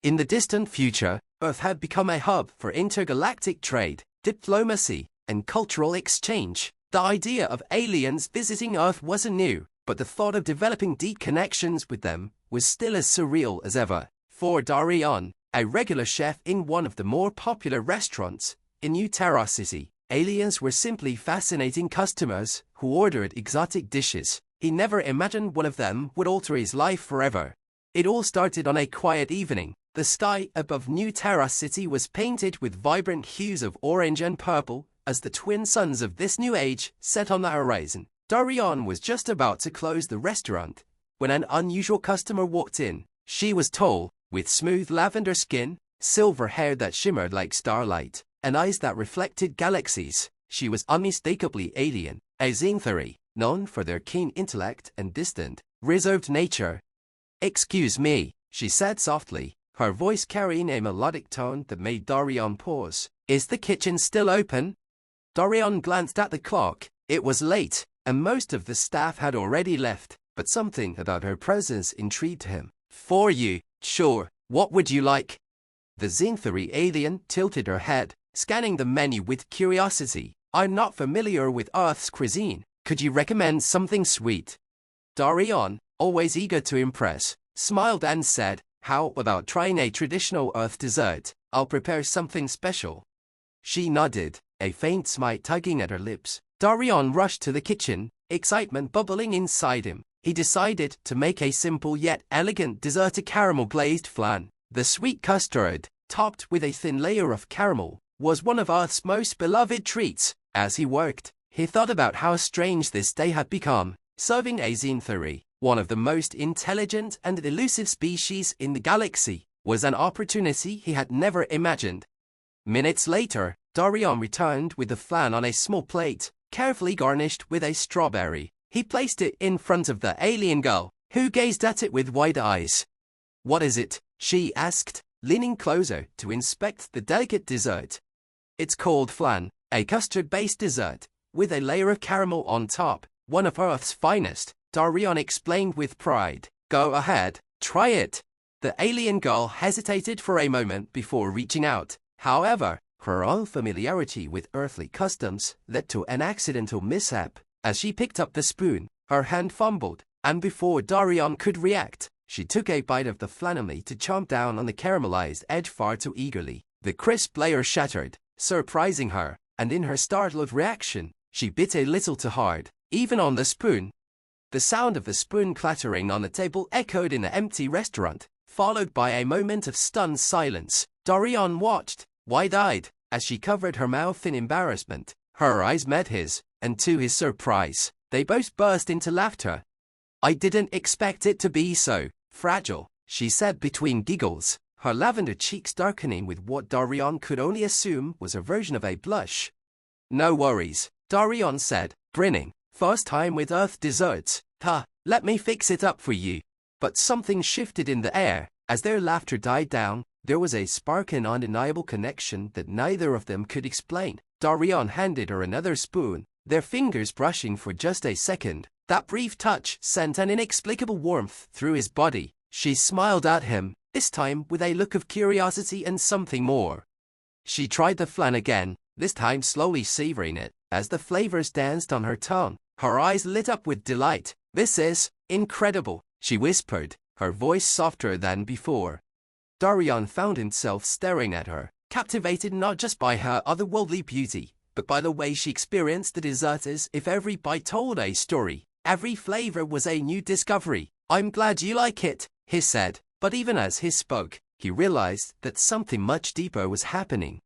In the distant future, Earth had become a hub for intergalactic trade, diplomacy, and cultural exchange. The idea of aliens visiting Earth wasn't new, but the thought of developing deep connections with them was still as surreal as ever. For Darion, a regular chef in one of the more popular restaurants in New Terra City, aliens were simply fascinating customers who ordered exotic dishes. He never imagined one of them would alter his life forever. It all started on a quiet evening. The sky above New Terra City was painted with vibrant hues of orange and purple as the twin suns of this new age set on the horizon. Darion was just about to close the restaurant when an unusual customer walked in. She was tall, with smooth lavender skin, silver hair that shimmered like starlight, and eyes that reflected galaxies. She was unmistakably alien, a Xanthari, known for their keen intellect and distant, reserved nature. "Excuse me," she said softly, her voice carrying a melodic tone that made Darion pause. "Is the kitchen still open?" Darion glanced at the clock. It was late, and most of the staff had already left, but something about her presence intrigued him. "For you, sure. What would you like?" The Xanthari alien tilted her head, scanning the menu with curiosity. "I'm not familiar with Earth's cuisine. Could you recommend something sweet?" Darion, always eager to impress, smiled and said, "How about trying a traditional Earth dessert? I'll prepare something special." She nodded, a faint smile tugging at her lips. Darion rushed to the kitchen, excitement bubbling inside him. He decided to make a simple yet elegant dessert, a caramel-glazed flan. The sweet custard, topped with a thin layer of caramel, was one of Earth's most beloved treats. As he worked, he thought about how strange this day had become. Serving a Xanthari, one of the most intelligent and elusive species in the galaxy, was an opportunity he had never imagined. Minutes later, Darion returned with the flan on a small plate, carefully garnished with a strawberry. He placed it in front of the alien girl, who gazed at it with wide eyes. "What is it?" she asked, leaning closer to inspect the delicate dessert. "It's called flan, a custard-based dessert, with a layer of caramel on top, one of Earth's finest," Darion explained with pride. "Go ahead, try it." The alien girl hesitated for a moment before reaching out. However, her unfamiliarity with earthly customs led to an accidental mishap. As she picked up the spoon, her hand fumbled, and before Darion could react, she took a bite of the flan only to chomp down on the caramelized edge far too eagerly. The crisp layer shattered, surprising her, and in her startled reaction, she bit a little too hard, even on the spoon. The sound of the spoon clattering on the table echoed in the empty restaurant, followed by a moment of stunned silence. Darion watched, wide-eyed, as she covered her mouth in embarrassment. Her eyes met his, and to his surprise, they both burst into laughter. "I didn't expect it to be so fragile," she said between giggles, her lavender cheeks darkening with what Darion could only assume was a version of a blush. "No worries," Darion said, grinning. "First time with Earth desserts. Let me fix it up for you." But something shifted in the air. As their laughter died down, there was a spark and undeniable connection that neither of them could explain. Darion handed her another spoon, their fingers brushing for just a second. That brief touch sent an inexplicable warmth through his body. She smiled at him, this time with a look of curiosity and something more. She tried the flan again, this time slowly savoring it. As the flavors danced on her tongue, her eyes lit up with delight. "This is incredible," she whispered, her voice softer than before. Darion found himself staring at her, captivated not just by her otherworldly beauty, but by the way she experienced the dessert as if every bite told a story. Every flavor was a new discovery. "I'm glad you like it," he said, but even as he spoke, he realized that something much deeper was happening.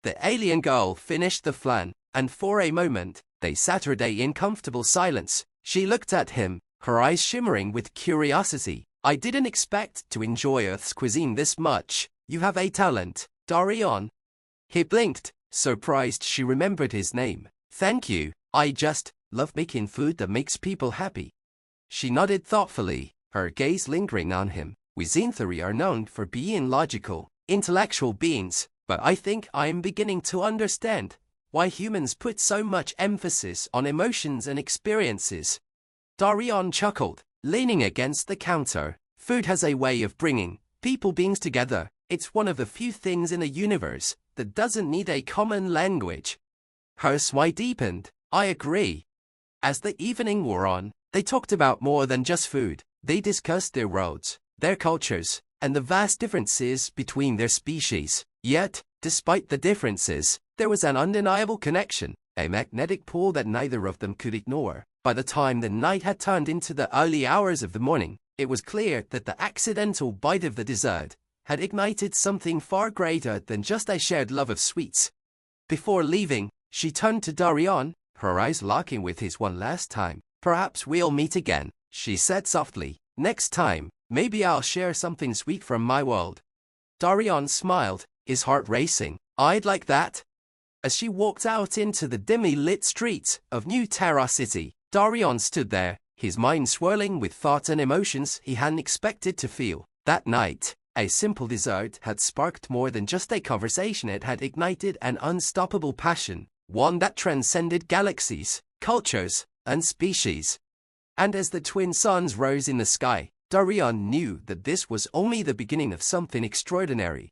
The alien girl finished the flan, and for a moment, they sat in uncomfortable silence. She looked at him, her eyes shimmering with curiosity. "I didn't expect to enjoy Earth's cuisine this much. You have a talent, Darion." He blinked, surprised she remembered his name. "Thank you. I just love making food that makes people happy." She nodded thoughtfully, her gaze lingering on him. "We Xanthari are known for being logical, intellectual beings, but I think I am beginning to understand why humans put so much emphasis on emotions and experiences." Darion chuckled, leaning against the counter. "Food has a way of bringing people beings together. It's one of the few things in the universe that doesn't need a common language. Her smile deepened. I agree. As the evening wore on, they talked about more than just food. They discussed their worlds, their cultures, and the vast differences between their species. Yet, despite the differences, there was an undeniable connection, a magnetic pull that neither of them could ignore. By the time the night had turned into the early hours of the morning, it was clear that the accidental bite of the dessert had ignited something far greater than just a shared love of sweets. Before leaving, she turned to Darion, her eyes locking with his one last time. Perhaps we'll meet again, she said softly. Next time, maybe I'll share something sweet from my world. Darion smiled, his heart racing. I'd like that. As she walked out into the dimly lit streets of New Terra City, Darion stood there, his mind swirling with thoughts and emotions he hadn't expected to feel. That night, a simple dessert had sparked more than just a conversation. It had ignited an unstoppable passion, one that transcended galaxies, cultures, and species. And as the twin suns rose in the sky, Darion knew that this was only the beginning of something extraordinary.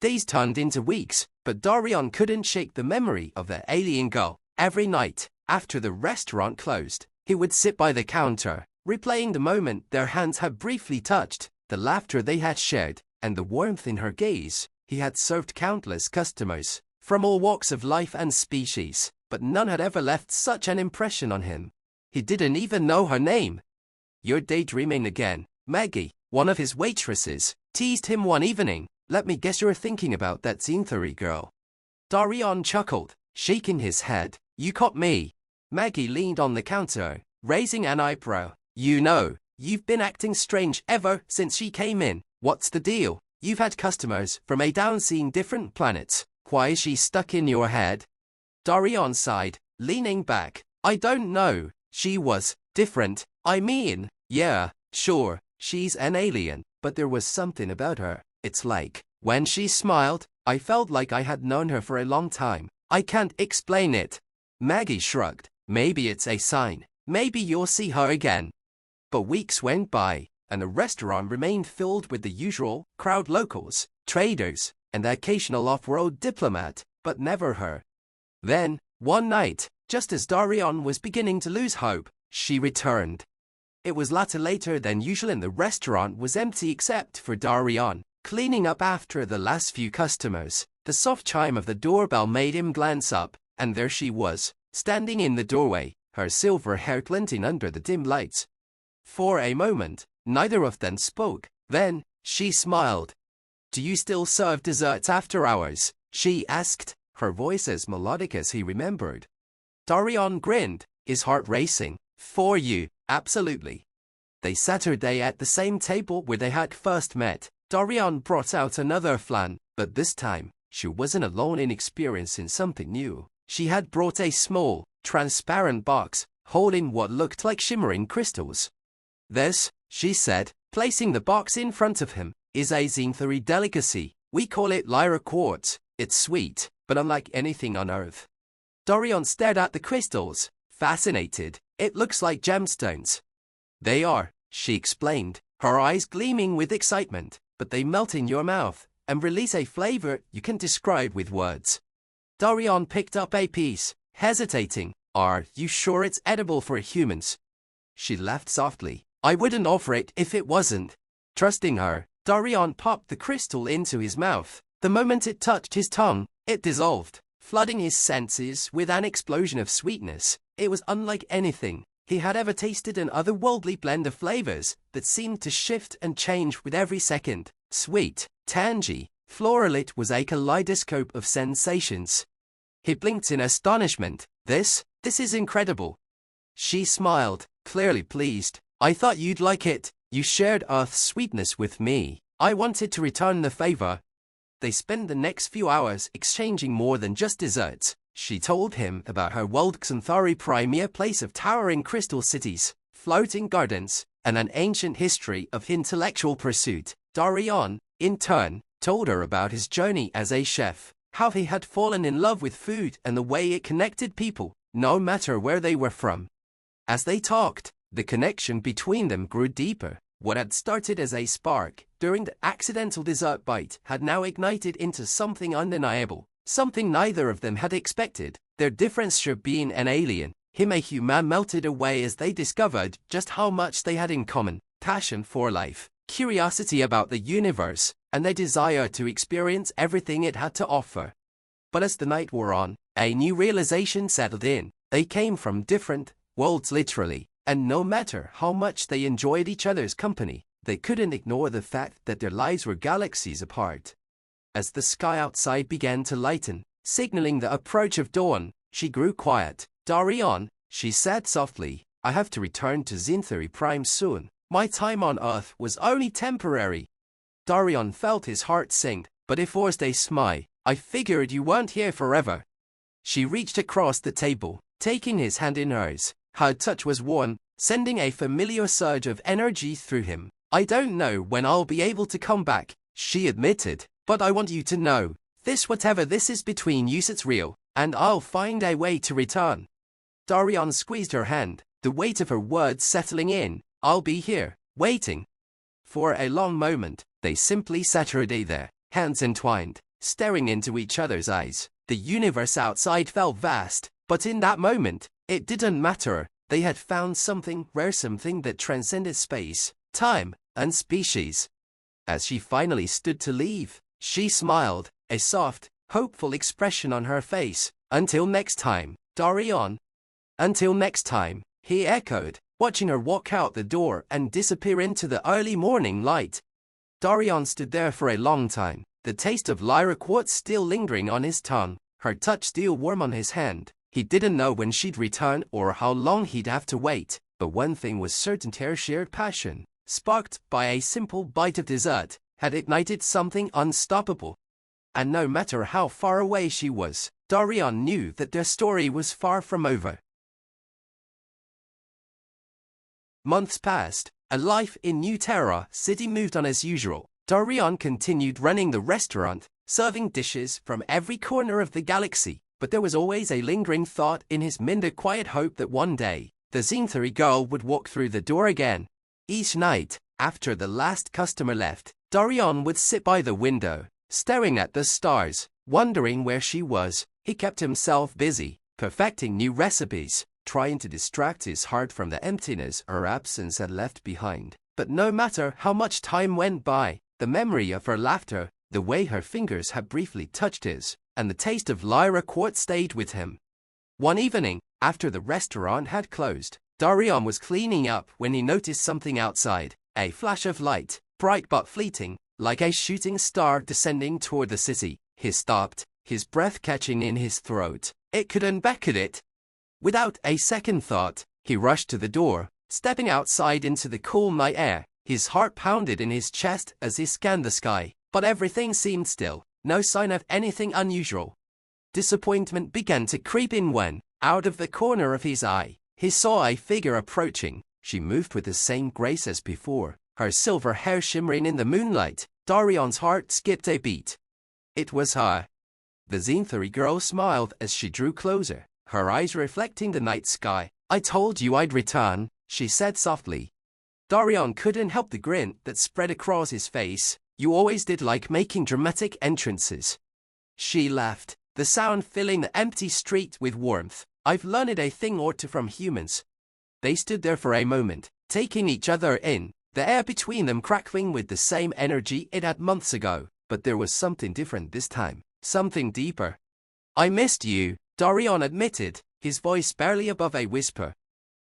Days turned into weeks, but Darion couldn't shake the memory of the alien girl. Every night, after the restaurant closed, he would sit by the counter, replaying the moment their hands had briefly touched, the laughter they had shared, and the warmth in her gaze. He had served countless customers, from all walks of life and species, but none had ever left such an impression on him. He didn't even know her name. You're daydreaming again, Maggie, one of his waitresses, teased him one evening. Let me guess you're thinking about that Zinthari girl. Darion chuckled, shaking his head. You caught me. Maggie leaned on the counter, raising an eyebrow. You know, you've been acting strange ever since she came in. What's the deal? You've had customers from a down-seeing different planets. Why is she stuck in your head? Darion sighed, leaning back. I don't know. She was different. I mean, yeah, sure, she's an alien, but there was something about her. It's like, when she smiled, I felt like I had known her for a long time. I can't explain it. Maggie shrugged. Maybe it's a sign. Maybe you'll see her again. But weeks went by, and the restaurant remained filled with the usual crowd, locals, traders, and the occasional off-world diplomat, but never her. Then, one night, just as Darion was beginning to lose hope, she returned. It was later than usual and the restaurant was empty except for Darion, cleaning up after the last few customers. The soft chime of the doorbell made him glance up, and there she was, standing in the doorway, her silver hair glinting under the dim lights. For a moment, neither of them spoke. Then, she smiled. Do you still serve desserts after hours? She asked, her voice as melodic as he remembered. Darion grinned, his heart racing. For you, absolutely. They sat her day at the same table where they had first met. Darion brought out another flan, but this time, she wasn't alone in experiencing something new. She had brought a small, transparent box, holding what looked like shimmering crystals. This, she said, placing the box in front of him, is a Zinthari delicacy. We call it Lyra quartz. It's sweet, but unlike anything on Earth. Darion stared at the crystals, fascinated. It looks like gemstones. They are, she explained, her eyes gleaming with excitement, but they melt in your mouth and release a flavor you can describe with words. Darion picked up a piece, hesitating. Are you sure it's edible for humans? She laughed softly. I wouldn't offer it if it wasn't. Trusting her, Darion popped the crystal into his mouth. The moment it touched his tongue, it dissolved, flooding his senses with an explosion of sweetness. It was unlike anything he had ever tasted, an otherworldly blend of flavors that seemed to shift and change with every second. Sweet, tangy, floral, it was a kaleidoscope of sensations. He blinked in astonishment. This is incredible. She smiled, clearly pleased. I thought you'd like it. You shared Earth's sweetness with me. I wanted to return the favor. They spent the next few hours exchanging more than just desserts. She told him about her world, Zinthari, premier place of towering crystal cities, floating gardens, and an ancient history of intellectual pursuit. Darion, in turn, told her about his journey as a chef, how he had fallen in love with food and the way it connected people, no matter where they were from. As they talked, the connection between them grew deeper. What had started as a spark during the accidental dessert bite had now ignited into something undeniable, something neither of them had expected. Their difference should being an alien, him a human, melted away as they discovered just how much they had in common: passion for life, curiosity about the universe, and a desire to experience everything it had to offer. But as the night wore on, a new realization settled in. They came from different worlds literally, and no matter how much they enjoyed each other's company, they couldn't ignore the fact that their lives were galaxies apart. As the sky outside began to lighten, signaling the approach of dawn, she grew quiet. "Darion," she said softly, "I have to return to Zinthari Prime soon. My time on Earth was only temporary." Darion felt his heart sink, but he forced a smile. "I figured you weren't here forever." She reached across the table, taking his hand in hers. Her touch was warm, sending a familiar surge of energy through him. "I don't know when I'll be able to come back," she admitted, "but I want you to know, whatever this is between you, it's real, and I'll find a way to return." Darion squeezed her hand, the weight of her words settling in. "I'll be here, waiting." For a long moment, they simply sat there, hands entwined, staring into each other's eyes. The universe outside felt vast, but in that moment, it didn't matter. They had found something rare, something that transcended space, time, and species. As she finally stood to leave, she smiled, a soft, hopeful expression on her face. "Until next time, Darion." "Until next time," he echoed, watching her walk out the door and disappear into the early morning light. Darion stood there for a long time, the taste of Lyra quartz still lingering on his tongue, her touch still warm on his hand. He didn't know when she'd return or how long he'd have to wait, but one thing was certain: their shared passion, sparked by a simple bite of dessert, had ignited something unstoppable. And no matter how far away she was, Darion knew that their story was far from over. Months passed. A life in New Terra City moved on as usual. Darion continued running the restaurant, serving dishes from every corner of the galaxy, but there was always a lingering thought in his mind, a quiet hope that one day, the Zinthari girl would walk through the door again. Each night, after the last customer left, Darion would sit by the window, staring at the stars, wondering where she was. He kept himself busy, perfecting new recipes, trying to distract his heart from the emptiness her absence had left behind. But no matter how much time went by, the memory of her laughter, the way her fingers had briefly touched his, and the taste of Lyra quartz stayed with him. One evening, after the restaurant had closed, Darion was cleaning up when he noticed something outside, a flash of light, bright but fleeting, like a shooting star descending toward the city. He stopped, his breath catching in his throat. It couldn't beckon it. Without a second thought, he rushed to the door, stepping outside into the cool night air. His heart pounded in his chest as he scanned the sky, but everything seemed still, no sign of anything unusual. Disappointment began to creep in when, out of the corner of his eye, he saw a figure approaching. She moved with the same grace as before, her silver hair shimmering in the moonlight. Darion's heart skipped a beat. It was her. The Zinthari girl smiled as she drew closer, her eyes reflecting the night sky. "I told you I'd return," she said softly. Darion couldn't help the grin that spread across his face. "You always did like making dramatic entrances." She laughed, the sound filling the empty street with warmth. "I've learned a thing or two from humans." They stood there for a moment, taking each other in, the air between them crackling with the same energy it had months ago. But there was something different this time, something deeper. "I missed you," Darion admitted, his voice barely above a whisper.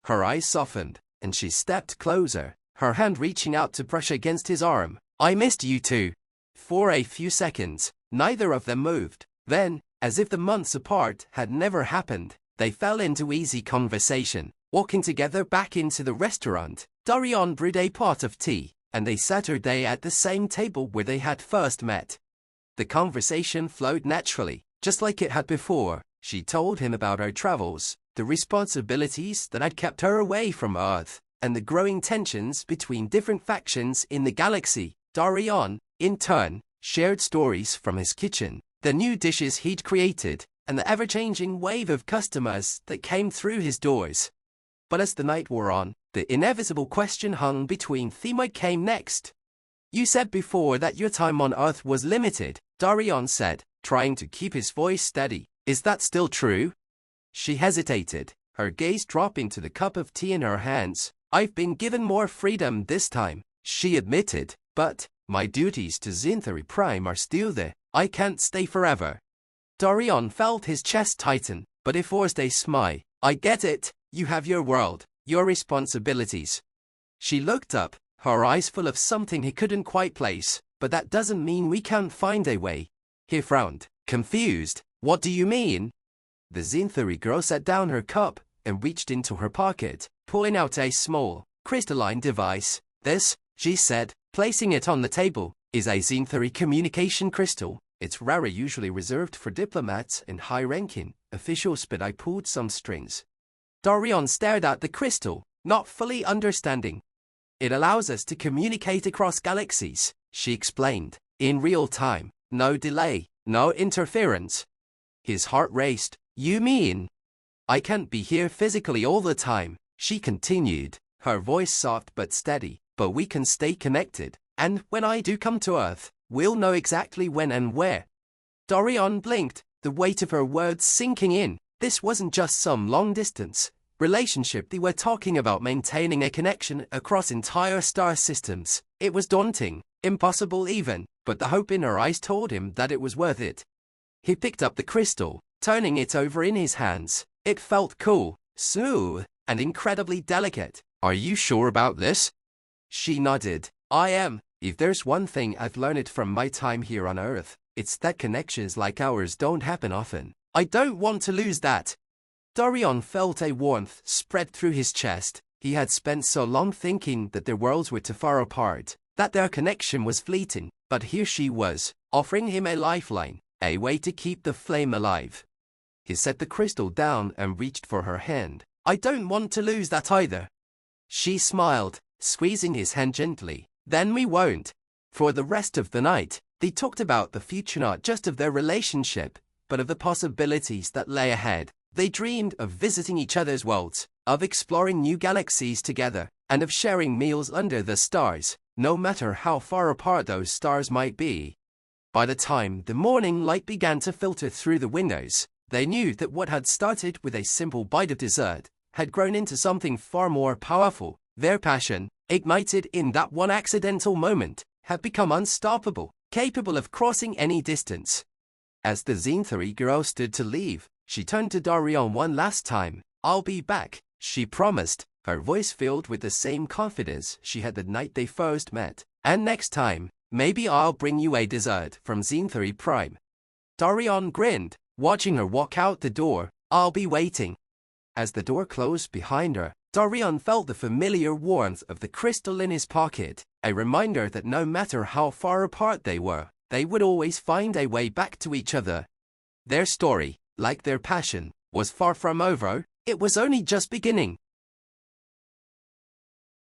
Her eyes softened, and she stepped closer, her hand reaching out to brush against his arm. "I missed you too." For a few seconds, neither of them moved. Then, as if the months apart had never happened, they fell into easy conversation. Walking together back into the restaurant, Darion brewed a pot of tea, and they sat her day at the same table where they had first met. The conversation flowed naturally, just like it had before. She told him about her travels, the responsibilities that had kept her away from Earth, and the growing tensions between different factions in the galaxy. Darion, in turn, shared stories from his kitchen, the new dishes he'd created, and the ever-changing wave of customers that came through his doors. But as the night wore on, the inevitable question hung between them. What came next? You said before that your time on Earth was limited, Darion said, trying to keep his voice steady. Is that still true? She hesitated, her gaze dropping to the cup of tea in her hands. I've been given more freedom this time, she admitted, but my duties to Zinthari Prime are still there. I can't stay forever. Darion felt his chest tighten, but he forced a smile. I get it, you have your world, your responsibilities. She looked up, her eyes full of something he couldn't quite place. But that doesn't mean we can't find a way. He frowned, confused. What do you mean? The Zinthari girl set down her cup and reached into her pocket, pulling out a small, crystalline device. This, she said, placing it on the table, is a Zinthari communication crystal. It's rare, usually reserved for diplomats and high-ranking officials, but I pulled some strings. Darion stared at the crystal, not fully understanding. It allows us to communicate across galaxies, she explained, in real time, no delay, no interference. His heart raced. You mean? I can't be here physically all the time, she continued, her voice soft but steady, but we can stay connected, and when I do come to Earth, we'll know exactly when and where. Darion blinked, the weight of her words sinking in. This wasn't just some long-distance relationship. They were talking about maintaining a connection across entire star systems. It was daunting, impossible even, but the hope in her eyes told him that it was worth it. He picked up the crystal, turning it over in his hands. It felt cool, smooth, and incredibly delicate. Are you sure about this? She nodded. I am. If there's one thing I've learned from my time here on Earth, it's that connections like ours don't happen often. I don't want to lose that. Darion felt a warmth spread through his chest. He had spent so long thinking that their worlds were too far apart, that their connection was fleeting, but here she was, offering him a lifeline, a way to keep the flame alive. He set the crystal down and reached for her hand. I don't want to lose that either. She smiled, squeezing his hand gently. Then we won't. For the rest of the night, they talked about the future, not just of their relationship, but of the possibilities that lay ahead. They dreamed of visiting each other's worlds, of exploring new galaxies together, and of sharing meals under the stars, no matter how far apart those stars might be. By the time the morning light began to filter through the windows, they knew that what had started with a simple bite of dessert had grown into something far more powerful. Their passion, ignited in that one accidental moment, had become unstoppable, capable of crossing any distance. As the Zinthari girl stood to leave, she turned to Darion one last time. I'll be back, she promised, her voice filled with the same confidence she had the night they first met. And next time, maybe I'll bring you a dessert from Zinthari Prime. Darion grinned, watching her walk out the door. I'll be waiting. As the door closed behind her, Darion felt the familiar warmth of the crystal in his pocket, a reminder that no matter how far apart they were, they would always find a way back to each other. Their story, like their passion, was far from over. It was only just beginning.